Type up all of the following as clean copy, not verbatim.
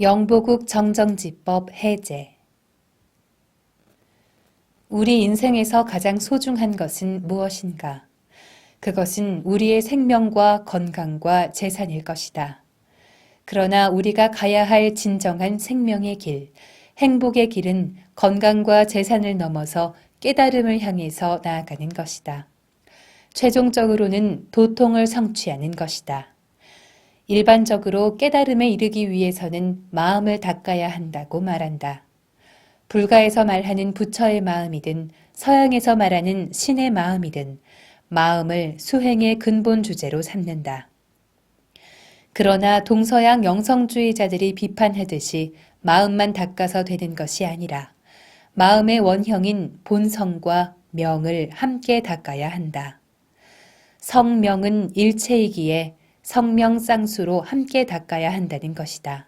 영보국 정정지법 해제. 우리 인생에서 가장 소중한 것은 무엇인가? 그것은 우리의 생명과 건강과 재산일 것이다. 그러나 우리가 가야 할 진정한 생명의 길, 행복의 길은 건강과 재산을 넘어서 깨달음을 향해서 나아가는 것이다. 최종적으로는 도통을 성취하는 것이다. 일반적으로 깨달음에 이르기 위해서는 마음을 닦아야 한다고 말한다. 불가에서 말하는 부처의 마음이든 서양에서 말하는 신의 마음이든 마음을 수행의 근본 주제로 삼는다. 그러나 동서양 영성주의자들이 비판하듯이 마음만 닦아서 되는 것이 아니라 마음의 원형인 본성과 명을 함께 닦아야 한다. 성명은 일체이기에 성명쌍수로 함께 닦아야 한다는 것이다.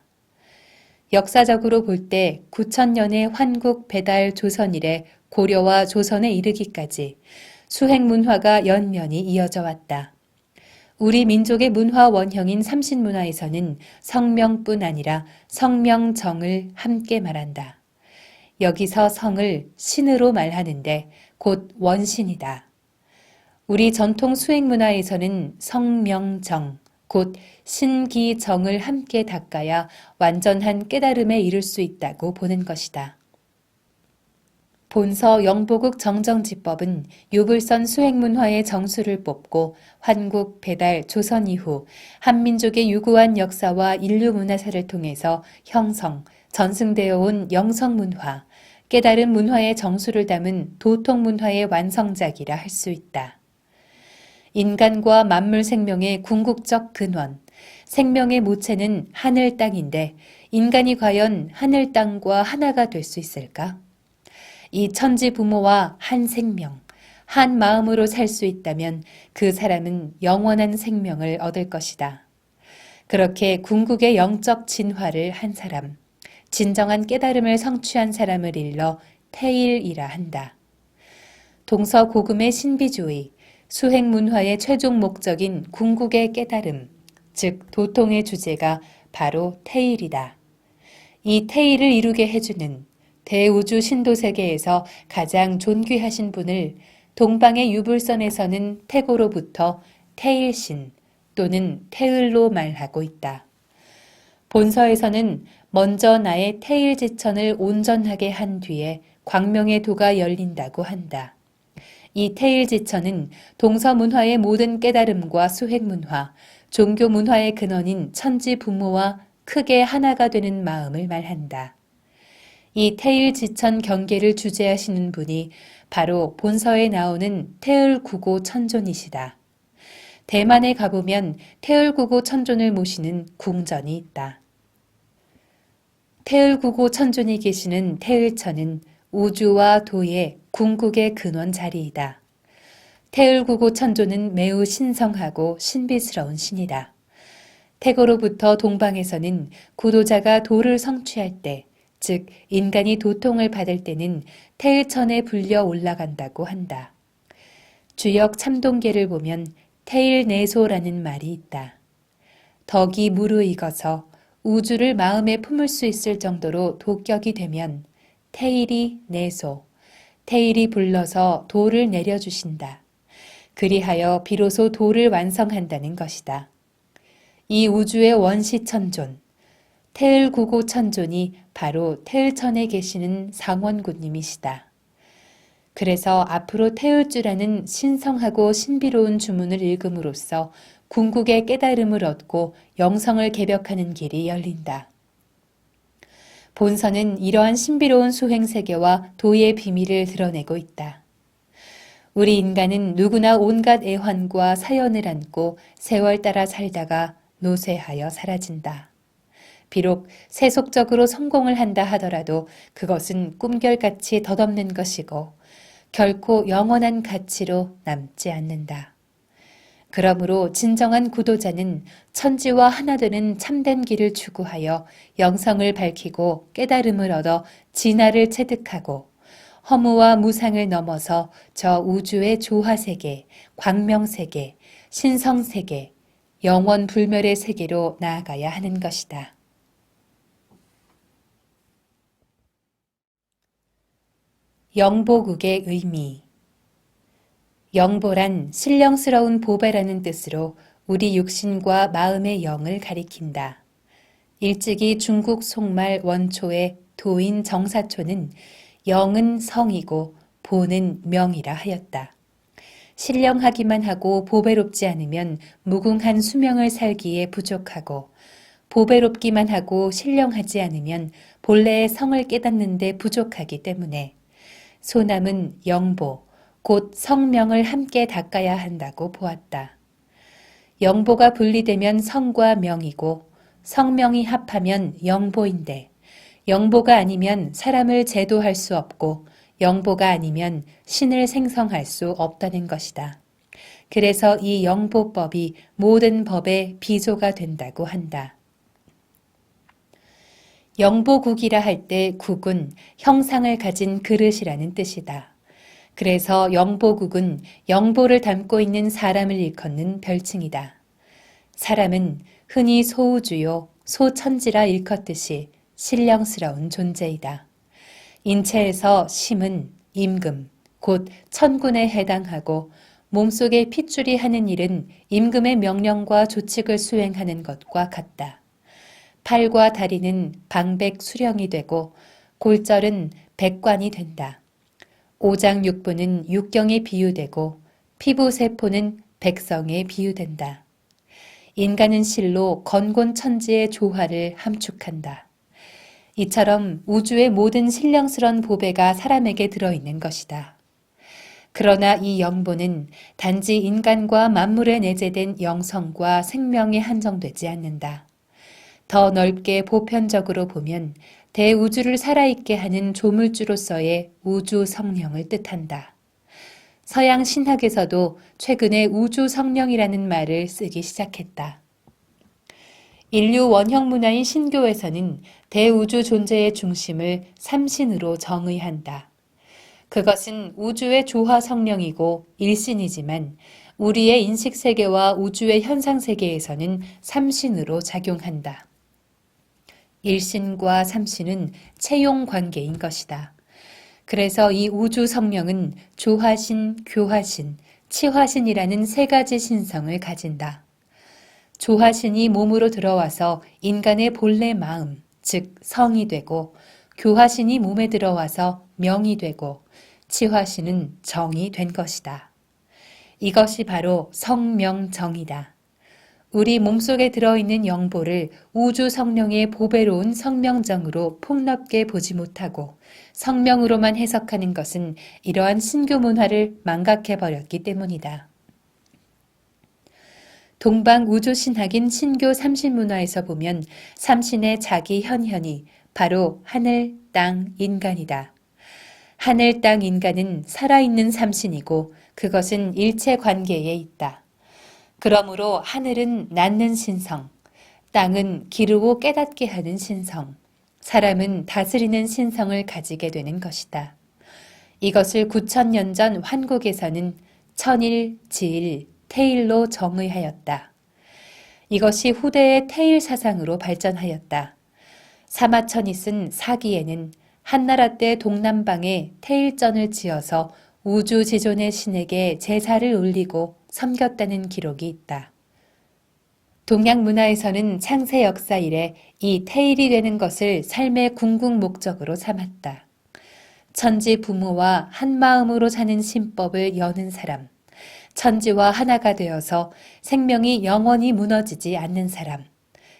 역사적으로 볼 때 9,000년의 환국 배달 조선 이래 고려와 조선에 이르기까지 수행 문화가 연면이 이어져 왔다. 우리 민족의 문화 원형인 삼신문화에서는 성명뿐 아니라 성명정을 함께 말한다. 여기서 성을 신으로 말하는데 곧 원신이다. 우리 전통 수행 문화에서는 성명정, 곧 신기정을 함께 닦아야 완전한 깨달음에 이를 수 있다고 보는 것이다. 본서 영보국 정정지법은 유불선 수행문화의 정수를 뽑고 환국, 배달, 조선 이후 한민족의 유구한 역사와 인류 문화사를 통해서 형성, 전승되어 온 영성문화, 깨달음 문화의 정수를 담은 도통문화의 완성작이라 할 수 있다. 인간과 만물 생명의 궁극적 근원, 생명의 모체는 하늘 땅인데 인간이 과연 하늘 땅과 하나가 될 수 있을까? 이 천지 부모와 한 생명, 한 마음으로 살 수 있다면 그 사람은 영원한 생명을 얻을 것이다. 그렇게 궁극의 영적 진화를 한 사람, 진정한 깨달음을 성취한 사람을 일러 태일이라 한다. 동서고금의 신비주의, 수행 문화의 최종 목적인 궁극의 깨달음, 즉 도통의 주제가 바로 태일이다. 이 태일을 이루게 해주는 대우주 신도세계에서 가장 존귀하신 분을 동방의 유불선에서는 태고로부터 태일신 또는 태을로 말하고 있다. 본서에서는 먼저 나의 태일지천을 온전하게 한 뒤에 광명의 도가 열린다고 한다. 이 태일지천은 동서문화의 모든 깨달음과 수행문화, 종교문화의 근원인 천지 부모와 크게 하나가 되는 마음을 말한다. 이 태일지천 경계를 주재하시는 분이 바로 본서에 나오는 태을구고 천존이시다. 대만에 가보면 태을구고 천존을 모시는 궁전이 있다. 태을구고 천존이 계시는 태을천은 우주와 도의 궁극의 근원 자리이다. 태을구고 천존은 매우 신성하고 신비스러운 신이다. 태고로부터 동방에서는 구도자가 도를 성취할 때, 즉 인간이 도통을 받을 때는 태일천에 불려 올라간다고 한다. 주역 참동계를 보면 태일내소라는 말이 있다. 덕이 무르익어서 우주를 마음에 품을 수 있을 정도로 도격이 되면 태일이 내소, 태일이 불러서 도를 내려주신다. 그리하여 비로소 도를 완성한다는 것이다. 이 우주의 원시천존, 태을구고 천존이 바로 태을천에 계시는 상원구님이시다. 그래서 앞으로 태을주라는 신성하고 신비로운 주문을 읽음으로써 궁극의 깨달음을 얻고 영성을 개벽하는 길이 열린다. 본서는 이러한 신비로운 수행세계와 도의 비밀을 드러내고 있다. 우리 인간은 누구나 온갖 애환과 사연을 안고 세월 따라 살다가 노쇠하여 사라진다. 비록 세속적으로 성공을 한다 하더라도 그것은 꿈결같이 덧없는 것이고 결코 영원한 가치로 남지 않는다. 그러므로 진정한 구도자는 천지와 하나 되는 참된 길을 추구하여 영성을 밝히고 깨달음을 얻어 진화를 체득하고 허무와 무상을 넘어서 저 우주의 조화세계, 광명세계, 신성세계, 영원 불멸의 세계로 나아가야 하는 것이다. 영보국의 의미. 영보란 신령스러운 보배라는 뜻으로 우리 육신과 마음의 영을 가리킨다. 일찍이 중국 속말 원초의 도인 정사초는 영은 성이고 보는 명이라 하였다. 신령하기만 하고 보배롭지 않으면 무궁한 수명을 살기에 부족하고 보배롭기만 하고 신령하지 않으면 본래의 성을 깨닫는 데 부족하기 때문에 소남은 영보, 곧 성명을 함께 닦아야 한다고 보았다. 영보가 분리되면 성과 명이고 성명이 합하면 영보인데 영보가 아니면 사람을 제도할 수 없고 영보가 아니면 신을 생성할 수 없다는 것이다. 그래서 이 영보법이 모든 법의 비조가 된다고 한다. 영보국이라 할 때 국은 형상을 가진 그릇이라는 뜻이다. 그래서 영보국은 영보를 담고 있는 사람을 일컫는 별칭이다. 사람은 흔히 소우주요, 소천지라 일컫듯이 신령스러운 존재이다. 인체에서 심은 임금, 곧 천군에 해당하고 몸속의 핏줄이 하는 일은 임금의 명령과 조칙을 수행하는 것과 같다. 팔과 다리는 방백 수령이 되고 골절은 백관이 된다. 오장육부는 육경에 비유되고 피부세포는 백성에 비유된다. 인간은 실로 건곤천지의 조화를 함축한다. 이처럼 우주의 모든 신령스런 보배가 사람에게 들어있는 것이다. 그러나 이 영보는 단지 인간과 만물에 내재된 영성과 생명에 한정되지 않는다. 더 넓게 보편적으로 보면 대우주를 살아있게 하는 조물주로서의 우주 성령을 뜻한다. 서양 신학에서도 최근에 우주 성령이라는 말을 쓰기 시작했다. 인류 원형 문화인 신교에서는 대우주 존재의 중심을 삼신으로 정의한다. 그것은 우주의 조화 성령이고 일신이지만 우리의 인식세계와 우주의 현상세계에서는 삼신으로 작용한다. 일신과 삼신은 채용 관계인 것이다. 그래서 이 우주 성령은 조화신, 교화신, 치화신이라는 세 가지 신성을 가진다. 조화신이 몸으로 들어와서 인간의 본래 마음, 즉 성이 되고 교화신이 몸에 들어와서 명이 되고 치화신은 정이 된 것이다. 이것이 바로 성명정이다. 우리 몸속에 들어있는 영보를 우주 성령의 보배로운 성명정으로 폭넓게 보지 못하고 성명으로만 해석하는 것은 이러한 신교 문화를 망각해버렸기 때문이다. 동방 우주신학인 신교 삼신문화에서 보면 삼신의 자기 현현이 바로 하늘, 땅, 인간이다. 하늘, 땅, 인간은 살아있는 삼신이고 그것은 일체 관계에 있다. 그러므로 하늘은 낳는 신성, 땅은 기르고 깨닫게 하는 신성, 사람은 다스리는 신성을 가지게 되는 것이다. 이것을 9,000년 전 환국에서는 천일, 지일, 태일로 정의하였다. 이것이 후대의 태일 사상으로 발전하였다. 사마천이 쓴 사기에는 한나라 때 동남방에 태일전을 지어서 우주지존의 신에게 제사를 올리고 섬겼다는 기록이 있다. 동양 문화에서는 창세 역사 이래 이 태일이 되는 것을 삶의 궁극 목적으로 삼았다. 천지 부모와 한 마음으로 사는 신법을 여는 사람, 천지와 하나가 되어서 생명이 영원히 무너지지 않는 사람,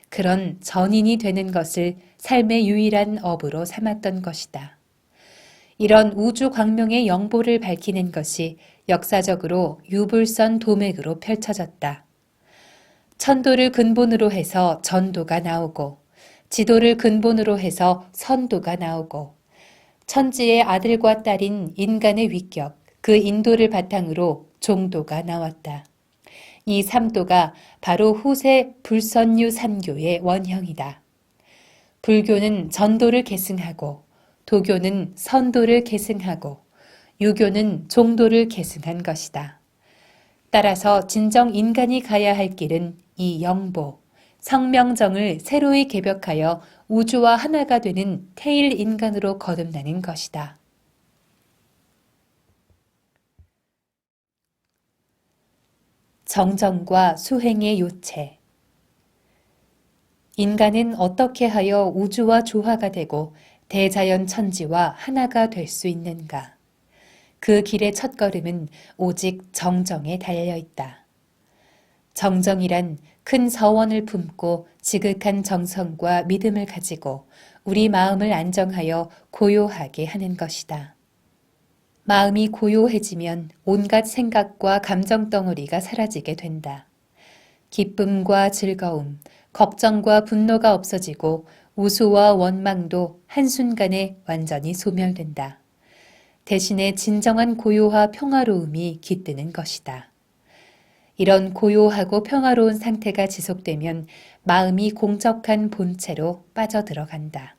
그런 전인이 되는 것을 삶의 유일한 업으로 삼았던 것이다. 이런 우주 광명의 영보를 밝히는 것이 역사적으로 유불선 도맥으로 펼쳐졌다. 천도를 근본으로 해서 전도가 나오고 지도를 근본으로 해서 선도가 나오고 천지의 아들과 딸인 인간의 위격, 그 인도를 바탕으로 종도가 나왔다. 이 삼도가 바로 후세 불선유 삼교의 원형이다. 불교는 전도를 계승하고 도교는 선도를 계승하고 유교는 종도를 계승한 것이다. 따라서 진정 인간이 가야 할 길은 이 영보, 성명정을 새로이 개벽하여 우주와 하나가 되는 태일 인간으로 거듭나는 것이다. 정정과 수행의 요체. 인간은 어떻게 하여 우주와 조화가 되고 대자연 천지와 하나가 될 수 있는가? 그 길의 첫걸음은 오직 정정에 달려 있다. 정정이란 큰 서원을 품고 지극한 정성과 믿음을 가지고 우리 마음을 안정하여 고요하게 하는 것이다. 마음이 고요해지면 온갖 생각과 감정 덩어리가 사라지게 된다. 기쁨과 즐거움, 걱정과 분노가 없어지고 우수와 원망도 한순간에 완전히 소멸된다. 대신에 진정한 고요와 평화로움이 깃드는 것이다. 이런 고요하고 평화로운 상태가 지속되면 마음이 공적한 본체로 빠져들어간다.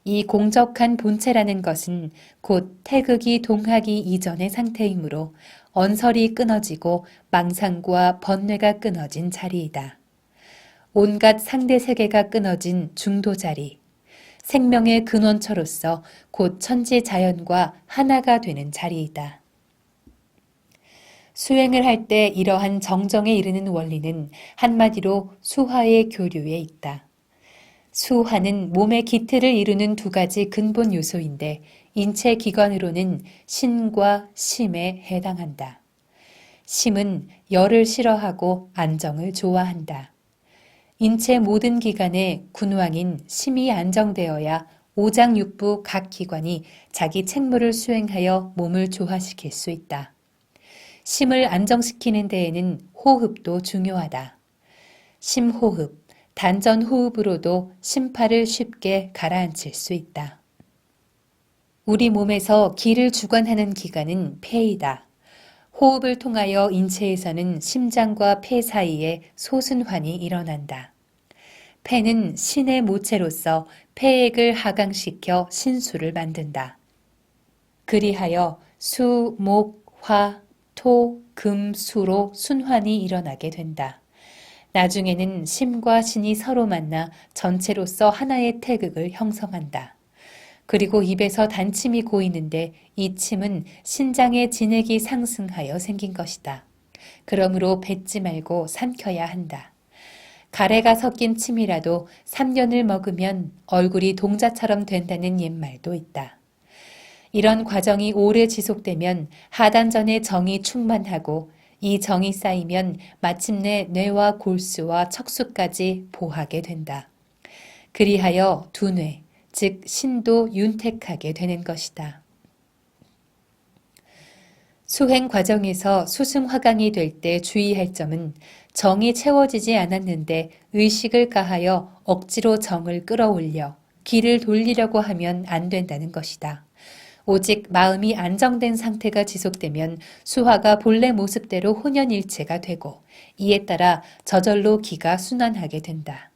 이 공적한 본체라는 것은 곧 태극이 동하기 이전의 상태이므로 언설이 끊어지고 망상과 번뇌가 끊어진 자리이다. 온갖 상대 세계가 끊어진 중도 자리, 생명의 근원처로서 곧 천지 자연과 하나가 되는 자리이다. 수행을 할 때 이러한 정정에 이르는 원리는 한마디로 수화의 교류에 있다. 수화는 몸의 기틀을 이루는 두 가지 근본 요소인데 인체 기관으로는 신과 심에 해당한다. 심은 열을 싫어하고 안정을 좋아한다. 인체 모든 기관에 군왕인 심이 안정되어야 오장육부 각 기관이 자기 책무를 수행하여 몸을 조화시킬 수 있다. 심을 안정시키는 데에는 호흡도 중요하다. 심호흡, 단전호흡으로도 심파를 쉽게 가라앉힐 수 있다. 우리 몸에서 기를 주관하는 기관은 폐이다. 호흡을 통하여 인체에서는 심장과 폐 사이에 소순환이 일어난다. 폐는 신의 모체로서 폐액을 하강시켜 신수를 만든다. 그리하여 수, 목, 화, 토, 금, 수로 순환이 일어나게 된다. 나중에는 심과 신이 서로 만나 전체로서 하나의 태극을 형성한다. 그리고 입에서 단침이 고이는데 이 침은 신장의 진액이 상승하여 생긴 것이다. 그러므로 뱉지 말고 삼켜야 한다. 가래가 섞인 침이라도 3년을 먹으면 얼굴이 동자처럼 된다는 옛말도 있다. 이런 과정이 오래 지속되면 하단전의 정이 충만하고 이 정이 쌓이면 마침내 뇌와 골수와 척수까지 보하게 된다. 그리하여 두뇌, 즉 신도 윤택하게 되는 것이다. 수행 과정에서 수승화강이 될 때 주의할 점은 정이 채워지지 않았는데 의식을 가하여 억지로 정을 끌어올려 기를 돌리려고 하면 안 된다는 것이다. 오직 마음이 안정된 상태가 지속되면 수화가 본래 모습대로 혼연일체가 되고 이에 따라 저절로 기가 순환하게 된다.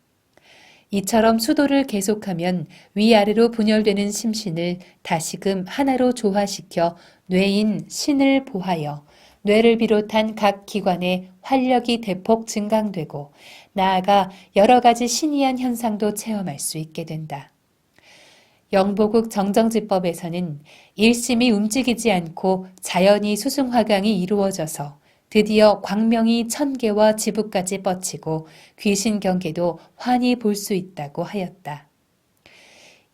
이처럼 수도를 계속하면 위아래로 분열되는 심신을 다시금 하나로 조화시켜 뇌인 신을 보하여 뇌를 비롯한 각 기관의 활력이 대폭 증강되고 나아가 여러 가지 신이한 현상도 체험할 수 있게 된다. 영보국 정정지법에서는 일심이 움직이지 않고 자연히 수승화강이 이루어져서 드디어 광명이 1000개와 지부까지 뻗치고 귀신경계도 환히 볼 수 있다고 하였다.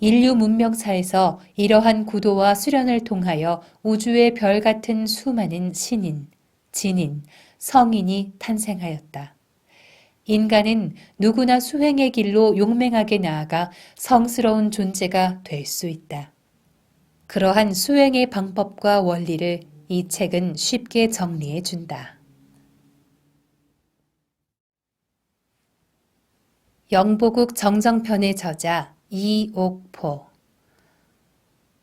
인류 문명사에서 이러한 구도와 수련을 통하여 우주의 별 같은 수많은 신인, 진인, 성인이 탄생하였다. 인간은 누구나 수행의 길로 용맹하게 나아가 성스러운 존재가 될 수 있다. 그러한 수행의 방법과 원리를 이 책은 쉽게 정리해 준다. 영보국 정정편의 저자 이옥포.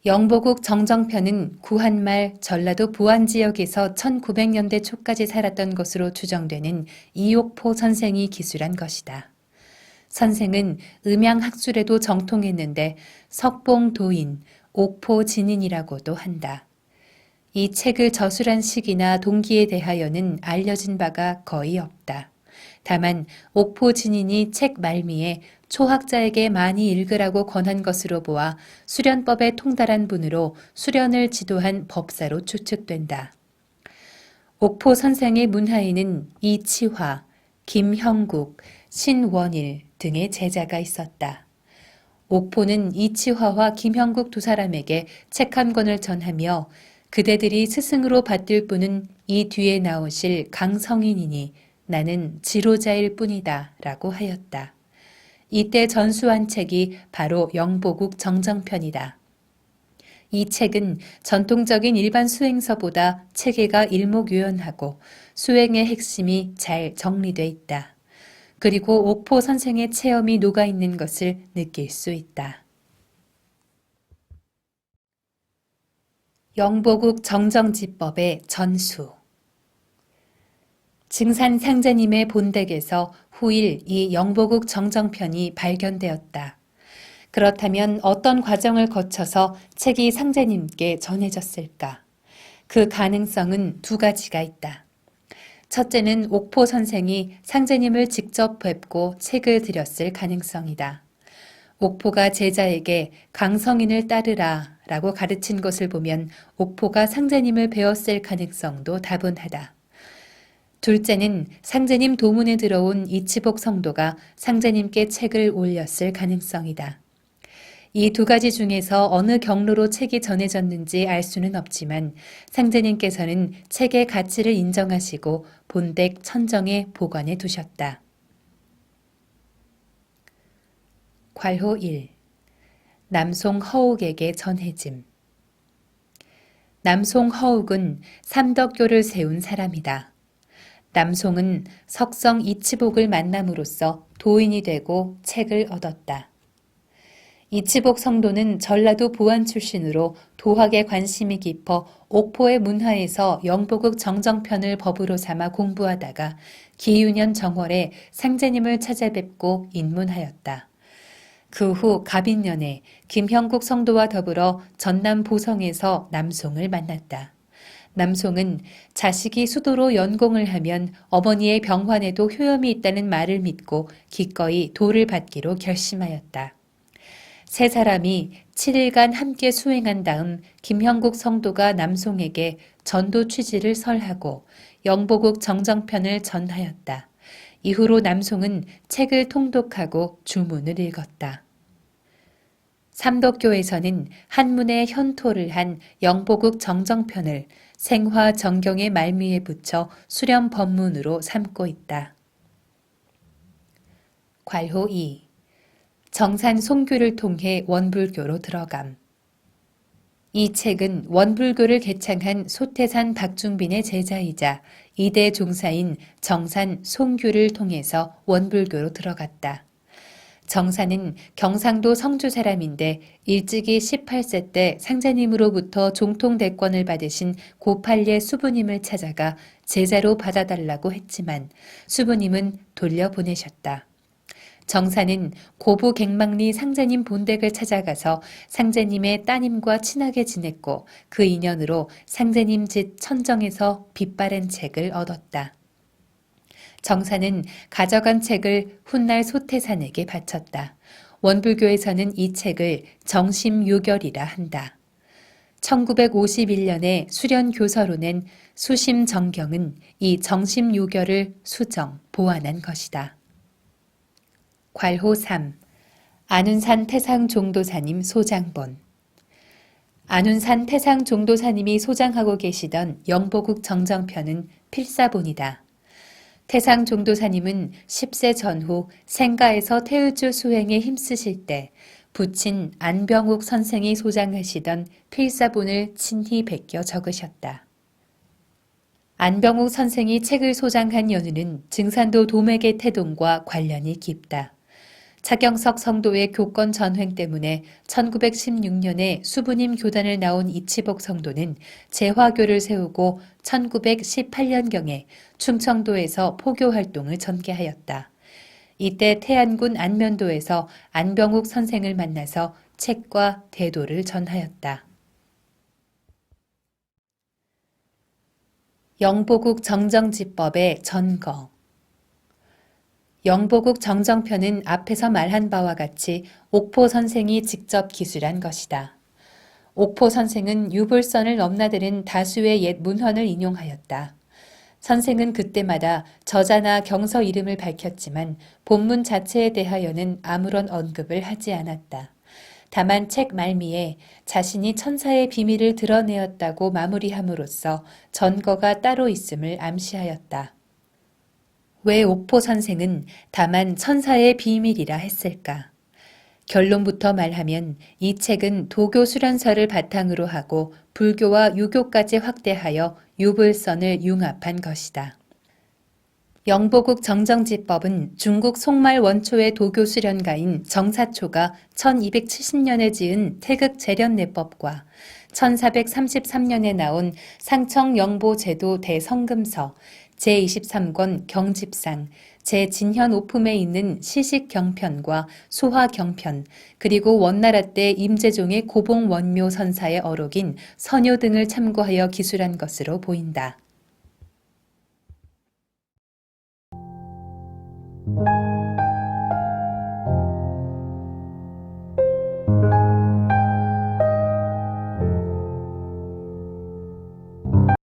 영보국 정정편은 구한말 전라도 부안 지역에서 1900년대 초까지 살았던 것으로 추정되는 이옥포 선생이 기술한 것이다. 선생은 음양학술에도 정통했는데 석봉도인, 옥포진인이라고도 한다. 이 책을 저술한 시기나 동기에 대하여는 알려진 바가 거의 없다. 다만 옥포진인이 책 말미에 초학자에게 많이 읽으라고 권한 것으로 보아 수련법에 통달한 분으로 수련을 지도한 법사로 추측된다. 옥포 선생의 문하에는 이치화, 김형국, 신원일 등의 제자가 있었다. 옥포는 이치화와 김형국 두 사람에게 책 한 권을 전하며 그대들이 스승으로 받들 분은 이 뒤에 나오실 강성인이니 나는 지로자일 뿐이다 라고 하였다. 이때 전수한 책이 바로 영보국 정정편이다. 이 책은 전통적인 일반 수행서보다 체계가 일목요연하고 수행의 핵심이 잘 정리돼 있다. 그리고 옥포 선생의 체험이 녹아있는 것을 느낄 수 있다. 영보국 정정지법의 전수. 증산 상제님의 본댁에서 후일 이 영보국 정정편이 발견되었다. 그렇다면 어떤 과정을 거쳐서 책이 상제님께 전해졌을까? 그 가능성은 두 가지가 있다. 첫째는 옥포 선생이 상제님을 직접 뵙고 책을 드렸을 가능성이다. 옥포가 제자에게 강성인을 따르라 라고 가르친 것을 보면 옥포가 상제님을 배웠을 가능성도 다분하다. 둘째는 상제님 도문에 들어온 이치복 성도가 상제님께 책을 올렸을 가능성이다. 이 두 가지 중에서 어느 경로로 책이 전해졌는지 알 수는 없지만 상제님께서는 책의 가치를 인정하시고 본댁 천정에 보관해 두셨다. 괄호 1. 남송 허욱에게 전해짐. 남송 허욱은 삼덕교를 세운 사람이다. 남송은 석성 이치복을 만남으로써 도인이 되고 책을 얻었다. 이치복 성도는 전라도 보안 출신으로 도학에 관심이 깊어 옥포의 문화에서 영보국 정정편을 법으로 삼아 공부하다가 기유년 정월에 상제님을 찾아뵙고 입문하였다. 그 후 갑인년에 김형국 성도와 더불어 전남 보성에서 남송을 만났다. 남송은 자식이 수도로 연공을 하면 어머니의 병환에도 효염이 있다는 말을 믿고 기꺼이 도를 받기로 결심하였다. 세 사람이 7일간 함께 수행한 다음 김형국 성도가 남송에게 전도 취지를 설하고 영보국 정정편을 전하였다. 이후로 남송은 책을 통독하고 주문을 읽었다. 삼덕교에서는 한문에 현토를 한 영보국 정정편을 생화 정경의 말미에 붙여 수렴 법문으로 삼고 있다. 괄호 2. 정산 송규를 통해 원불교로 들어감. 이 책은 원불교를 개창한 소태산 박중빈의 제자이자 이대 종사인 정산 송규를 통해서 원불교로 들어갔다. 정산은 경상도 성주 사람인데 일찍이 18세 때 상제님으로부터 종통대권을 받으신 고팔례 수부님을 찾아가 제자로 받아달라고 했지만 수부님은 돌려보내셨다. 정사는 고부 갱망리 상제님 본댁을 찾아가서 상제님의 따님과 친하게 지냈고 그 인연으로 상제님 집 천정에서 빛바랜 책을 얻었다. 정사는 가져간 책을 훗날 소태산에게 바쳤다. 원불교에서는 이 책을 정심요결이라 한다. 1951년에 수련교서로 낸 수심정경은 이 정심요결을 수정, 보완한 것이다. 괄호 3. 안운산 태상종도사님 소장본. 안운산 태상종도사님이 소장하고 계시던 영보국 정정편은 필사본이다. 태상종도사님은 10세 전후 생가에서 태의주 수행에 힘쓰실 때 부친 안병욱 선생이 소장하시던 필사본을 친히 베껴 적으셨다. 안병욱 선생이 책을 소장한 연유는 증산도 도맥의 태동과 관련이 깊다. 차경석 성도의 교권 전횡 때문에 1916년에 수부님 교단을 나온 이치복 성도는 재화교를 세우고 1918년경에 충청도에서 포교 활동을 전개하였다. 이때 태안군 안면도에서 안병욱 선생을 만나서 책과 대도를 전하였다. 영보국 정정지법의 전거. 영보국 정정편은 앞에서 말한 바와 같이 옥포 선생이 직접 기술한 것이다. 옥포 선생은 유불선을 넘나드는 다수의 옛 문헌을 인용하였다. 선생은 그때마다 저자나 경서 이름을 밝혔지만 본문 자체에 대하여는 아무런 언급을 하지 않았다. 다만 책 말미에 자신이 천사의 비밀을 드러내었다고 마무리함으로써 전거가 따로 있음을 암시하였다. 왜 옥포 선생은 다만 천사의 비밀이라 했을까? 결론부터 말하면 이 책은 도교 수련서를 바탕으로 하고 불교와 유교까지 확대하여 유불선을 융합한 것이다. 영보국 정정지법은 중국 송말 원초의 도교 수련가인 정사초가 1270년에 지은 태극재련내법과 1433년에 나온 상청영보제도 대성금서, 제23권 경집상, 제 진현오품에 있는 시식경편과 소화경편, 그리고 원나라 때 임재종의 고봉원묘 선사에 어록인 선요 등을 참고하여 기술한 것으로 보인다.